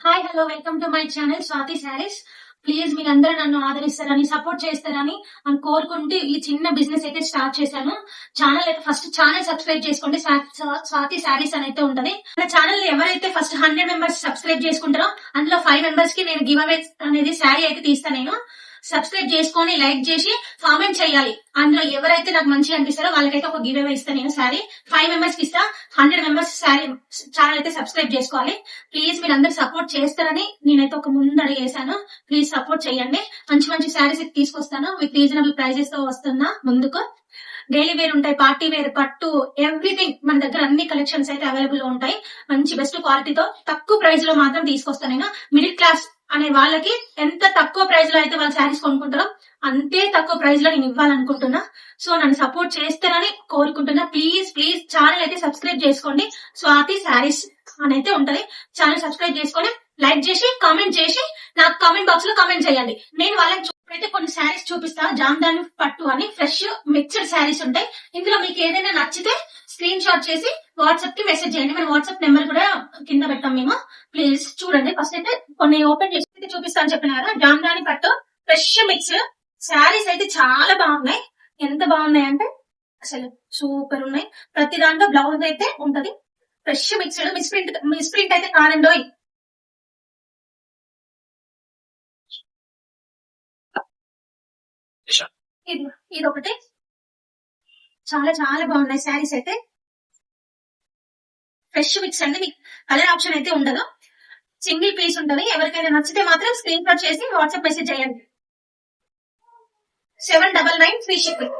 Hi hello welcome to my channel Swathi saris. Please మీరందరూ నన్ను ఆదరిస్తారని సపోర్ట్ చేస్తారని అని కోరుకుంటూ ఈ చిన్న బిజినెస్ అయితే స్టార్ట్ చేశాను. ఛానల్ అయితే ఫస్ట్ ఛానల్ సబ్స్క్రైబ్ చేసుకోండి. స్వాతి శారీస్ అని అయితే ఉంటది. నా ఛానల్ ఎవరైతే ఫస్ట్ 100 మెంబర్స్ సబ్స్క్రైబ్ చేసుకుంటారో అందులో 5 మెంబర్స్ కి నేను గివ్ అవే అనేది శారీ అయితే తీస్తాను. నేను సబ్స్క్రైబ్ చేసుకొని లైక్ చేసి కామెంట్ చేయాలి. అందులో ఎవరైతే నాకు మంచిగా అనిపిస్తారో వాళ్ళకైతే ఒక గివ్ అవే ఇస్తాను. నేను శారీ 5 మెంబర్స్ కి ఇస్తా. 100 మెంబర్స్ శారీ ఛానల్ అయితే సబ్స్క్రైబ్ చేసుకోవాలి. ప్లీజ్ మీరు అందరు సపోర్ట్ చేస్తారని నేనైతే ఒక ముందు అడిగేశాను. ప్లీజ్ సపోర్ట్ చేయండి. మంచి మంచి శారీస్ తీసుకొస్తాను. విత్ రీజనబుల్ ప్రైజెస్ తో వస్తున్నా ముందుకు. డైలీ వేర్ ఉంటాయి, పార్టీ వేర్, పట్టు, ఎవ్రీథింగ్ మన దగ్గర అన్ని కలెక్షన్స్ అయితే అవైలబుల్ ఉంటాయి. మంచి బెస్ట్ క్వాలిటీతో తక్కువ ప్రైస్ లో మాత్రం తీసుకొస్తాను. నేను మిడిల్ క్లాస్ అనే వాళ్ళకి ఎంత తక్కువ ప్రైస్ లో అయితే వాళ్ళు శారీస్ కొనుక్కుంటారో అంతే తక్కువ ప్రైస్ లో నేను ఇవ్వాలనుకుంటున్నా. సో నన్ను సపోర్ట్ చేస్తారని కోరుకుంటున్నా. ప్లీజ్ ప్లీజ్ ఛానల్ అయితే సబ్స్క్రైబ్ చేసుకోండి. స్వాతి శారీస్ అని అయితే ఉంటది. ఛానల్ సబ్స్క్రైబ్ చేసుకొని లైక్ చేసి కామెంట్ చేసి నాకు కామెంట్ బాక్స్ లో కామెంట్ చేయండి. నేను వాళ్ళని అయితే కొన్ని శారీస్ చూపిస్తా. జామ్దాని పట్టు అని ఫ్రెష్ మిక్స్డ్ శారీస్ ఉంటాయి. ఇందులో మీకు ఏదైనా నచ్చితే స్క్రీన్ షాట్ చేసి వాట్సాప్ కి మెసేజ్ చేయండి. మన వాట్సాప్ నెంబర్ కూడా కింద పెట్టాం మేము. ప్లీజ్ చూడండి. ఫస్ట్ అయితే కొన్ని ఓపెన్ చేసి చూపిస్తాను చెప్పిన కదా. జామ్దాని పట్టు ఫ్రెష్ మిక్స్ శారీస్ అయితే చాలా బాగున్నాయి. ఎంత బాగున్నాయి అంటే అసలు సూపర్ ఉన్నాయి. ప్రతి దాంట్లో బ్లౌజ్ అయితే ఉంటది. ఫ్రెష్ మిక్స్డ్ మిస్ప్రింట్ అయితే కాదండోయ్. ఇది ఒకటి చాలా చాలా బాగున్నాయి శారీస్ అయితే. ఫ్రెష్ మిక్స్ అండి. మీకు కలర్ ఆప్షన్ అయితే ఉండదు. సింగిల్ పీస్ ఉంటది. ఎవరికైనా నచ్చితే మాత్రం స్క్రీన్ షాట్ చేసి వాట్సాప్ మెసేజ్ చేయండి. 799 ఫ్రీ షిప్పింగ్.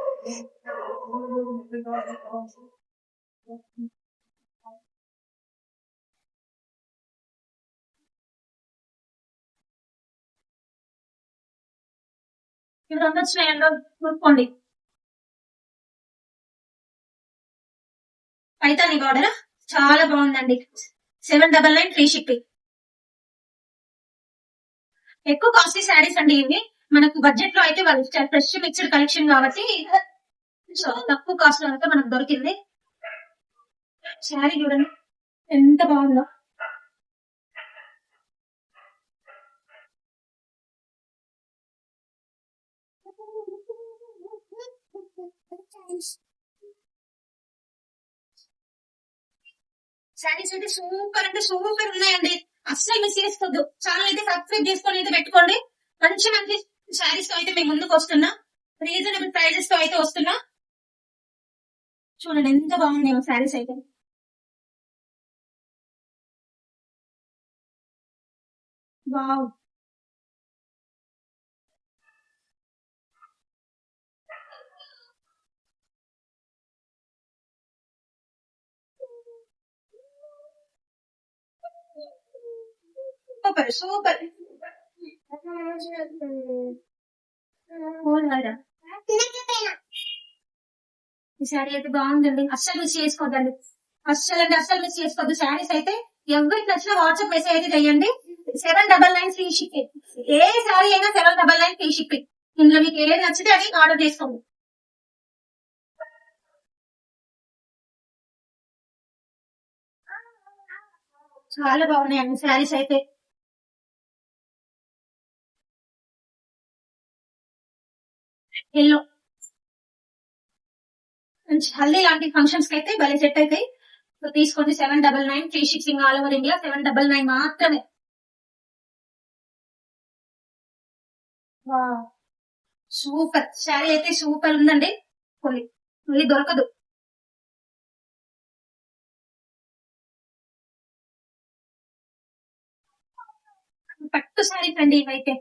ఇవి రెండు వచ్చినాయంలో చూసుకోండి. పైతాని బార్డర్ చాలా బాగుందండి. 799 ఫ్రీ షిప్పింగ్. ఎక్కువ కాస్ట్లీ శారీస్ అండి ఇవి. మనకు బడ్జెట్ లో అయితే వాళ్ళు ఫ్రెష్ మిక్స్డ్ కలెక్షన్ కాబట్టి తక్కువ కాస్ట్ లో అయితే మనకు దొరికింది. శారీ చూడండి ఎంత బాగుందో. శారీస్ అయితే సూపర్ అంటే సూపర్ ఉన్నాయండి. అస్సలు మిస్ చేసుకోవద్దు. ఛానల్ అయితే సబ్స్క్రైబ్ చేసుకొని అయితే పెట్టుకోండి. మంచి మంచి శారీస్ తో అయితే మేము ముందుకు వస్తున్నా. రీజనబుల్ ప్రైజెస్ తో అయితే వస్తున్నా. చూడండి ఎంత బాగున్నాయో శారీస్ అయితే. వావ్. Super super. ఈ శారీ అయితే బాగుందండి. అస్సలు మిస్ చేసుకోవద్దండి. అస్సలు అంటే అస్సలు మిస్ చేసుకోవద్దు. శారీస్ అయితే ఎవరికి నచ్చిన వాట్సాప్ మెసేజ్ అయితే చేయండి. 799 ఫ్రీ షిప్పింగ్. ఏ శారీ అయినా 799 ఫ్రీ షిప్పింగ్. ఇందులో మీకు ఏది నచ్చితే అది ఆర్డర్ చేసుకోండి. చాలా బాగున్నాయండి శారీస్ అయితే. ఎల్లో మంచి హల్దీ లాంటి ఫంక్షన్స్ కి అయితే భలే సెట్ అవుతాయి. సో తీసుకోండి. 799 free shipping all over India. 799 మాత్రమే. సూపర్ శారీ అయితే సూపర్ ఉందండి. మళ్ళీ దొరకదు. పట్టు శారీస్ అండి ఇవైతే.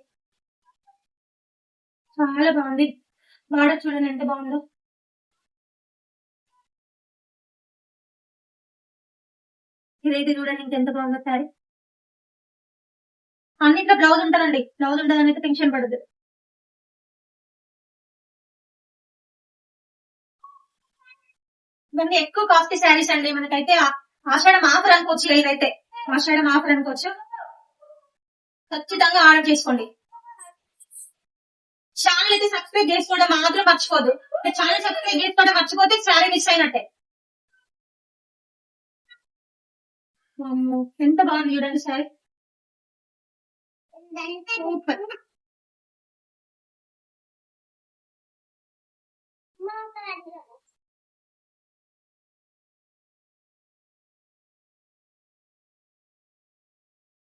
చాలా బాగుంది. బార్డర్ చూడండి ఎంత బాగుందో. ఇదైతే చూడండి ఇంకెంత బాగుందో శారీ. అన్నిట్లో బ్లౌజ్ ఉంటుందండి. బ్లౌజ్ ఉంటుందని అయితే టెన్షన్ పడదు. ఇవన్నీ ఎక్కువ కాస్ట్లీ శారీస్ అండి. మనకైతే ఆషాఢం ఆఫర్ అనుకోవచ్చు. ఇదైతే ఆషాఢం ఆఫర్ అనుకోవచ్చు. ఖచ్చితంగా ఆర్డర్ చేసుకోండి. ఛానల్ అయితే సబ్స్క్రైబ్ చేసుకోవడం మాత్రం మర్చిపోదు. ఛానల్ సబ్స్క్రైబ్ చేసుకోవడం మర్చిపోతే శారీ మిస్ అయినట్టే. ఎంత బాగుంది చూడండి శారీ. సూపర్.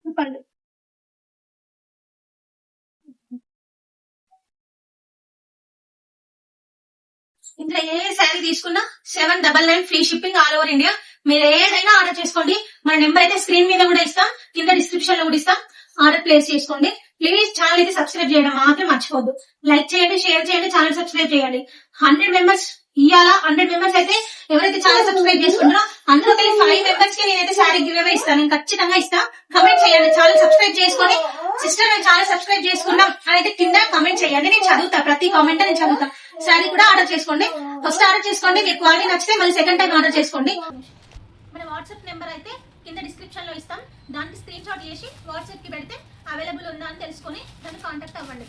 సూపర్. ఇందులో ఏ శారీ తీసుకున్నా 799 free shipping all over India. మీరు ఏదైనా ఆర్డర్ చేసుకోండి. మన నెంబర్ అయితే స్క్రీన్ మీద కూడా ఇస్తాం, కింద డిస్క్రిప్షన్ లో కూడా ఇస్తాం. ఆర్డర్ ప్లేస్ చేసుకోండి. ప్లీజ్ ఛానల్ అయితే సబ్స్క్రైబ్ చేయడం మాత్రం మర్చిపోద్దు. లైక్ చేయండి, షేర్ చేయండి, ఛానల్ సబ్స్క్రైబ్ చేయండి. 100 మెంబర్స్ ఇవాళ 100 మెంబర్స్ అయితే ఎవరైతే ఛానల్ సబ్స్క్రైబ్ చేసుకుంటారో అందులోకి 5 మెంబర్స్ కి నేనైతే శారీ గివ్ అవే ఇస్తాను. నేను ఖచ్చితంగా ఇస్తా. కమెంట్ చేయండి, ఛానల్ సబ్స్క్రైబ్ చేసుకొని సిస్టర్ నేను ఛానల్ సబ్స్క్రైబ్ చేసుకున్నాం అని అయితే కింద కమెంట్ చేయండి. నేను చదువుతా, ప్రతి కామెంట్ నేను చదువుతా. శారీ కూడా ఆర్డర్ చేసుకోండి. ఫస్ట్ ఆర్డర్ చేసుకోండి, మీకు క్వాలిటీ నచ్చితే మళ్ళీ సెకండ్ టైం ఆర్డర్ చేసుకోండి. మన వాట్సాప్ నెంబర్ అయితే కింద డిస్క్రిప్షన్ లో ఇస్తాం. దానికి స్క్రీన్ షాట్ చేసి వాట్సాప్ కి పెడితే అవైలబుల్ ఉందా అని తెలుసుకొని దాన్ని కాంటాక్ట్ అవ్వండి.